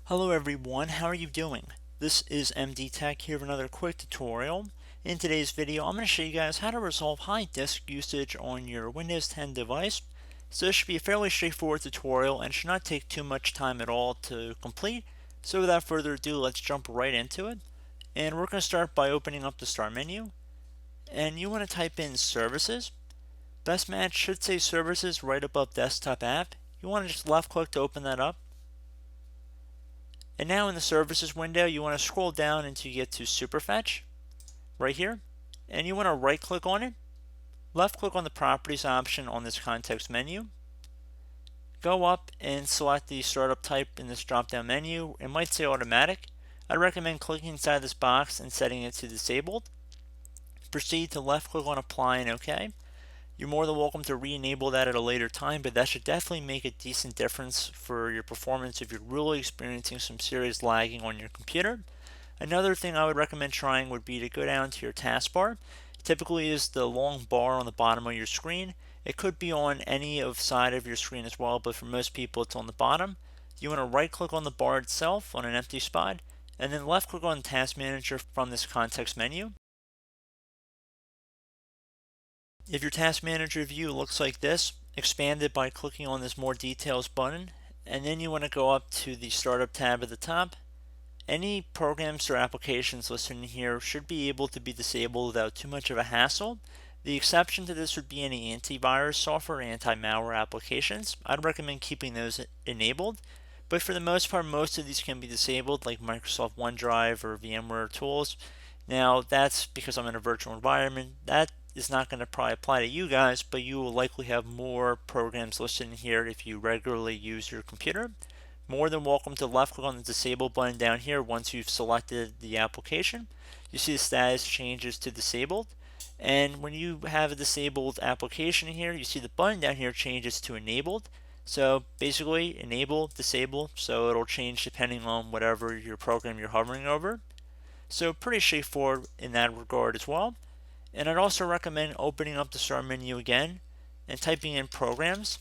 Hello everyone, how are you doing? This is MD Tech here with another quick tutorial. In today's video, I'm going to show you guys how to resolve high disk usage on your Windows 10 device. So this should be a fairly straightforward tutorial and should not take too much time at all to complete. So without further ado, let's jump right into it. And we're going to start by opening up the Start menu. And you want to type in Services. Best Match should say Services right above Desktop App. You want to just left click to open that up. And now in the services window, you want to scroll down until you get to Superfetch, right here. And you want to right click on it, left click on the properties option on this context menu. Go up and select the startup type in this drop down menu. It might say automatic. I recommend clicking inside this box and setting it to disabled. Proceed to left click on apply and OK. You're more than welcome to re-enable that at a later time, but that should definitely make a decent difference for your performance if you're really experiencing some serious lagging on your computer. Another thing I would recommend trying would be to go down to your taskbar. It typically is the long bar on the bottom of your screen. It could be on any side of your screen as well, but for most people it's on the bottom. You want to right click on the bar itself on an empty spot, and then left click on Task Manager from this context menu. If your Task Manager view looks like this, expand it by clicking on this More Details button, and then you want to go up to the Startup tab at the top. Any programs or applications listed in here should be able to be disabled without too much of a hassle. The exception to this would be any antivirus software, anti-malware applications. I'd recommend keeping those enabled, but for the most part, most of these can be disabled, like Microsoft OneDrive or VMware tools. Now, that's because I'm in a virtual environment. That is not going to probably apply to you guys, but you will likely have more programs listed in here if you regularly use your computer. More than welcome to left click on the disable button down here once you've selected the application. You see the status changes to disabled, and when you have a disabled application here, you see the button down here changes to enabled. So basically enable, disable, so it'll change depending on whatever your program you're hovering over. So pretty straightforward in that regard as well. And I'd also recommend opening up the Start menu again and typing in Programs.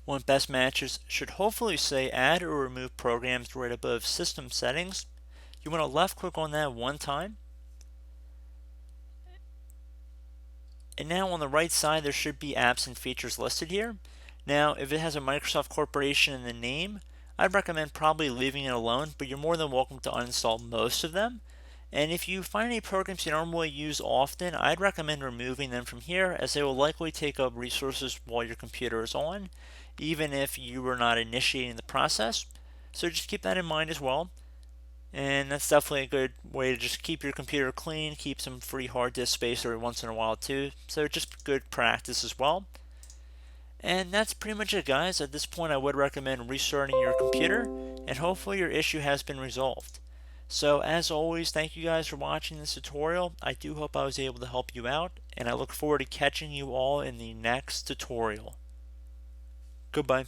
One of Best Matches should hopefully say Add or Remove Programs right above System Settings. You want to left click on that one time. And now on the right side there should be apps and features listed here. Now if it has a Microsoft Corporation in the name, I'd recommend probably leaving it alone, but you're more than welcome to uninstall most of them. And if you find any programs you normally use often, I'd recommend removing them from here, as they will likely take up resources while your computer is on, even if you were not initiating the process. So just keep that in mind as well. And that's definitely a good way to just keep your computer clean, keep some free hard disk space every once in a while too. So just good practice as well. And that's pretty much it, guys. At this point I would recommend restarting your computer, and hopefully your issue has been resolved. So as always, thank you guys for watching this tutorial. I do hope I was able to help you out, and I look forward to catching you all in the next tutorial. Goodbye.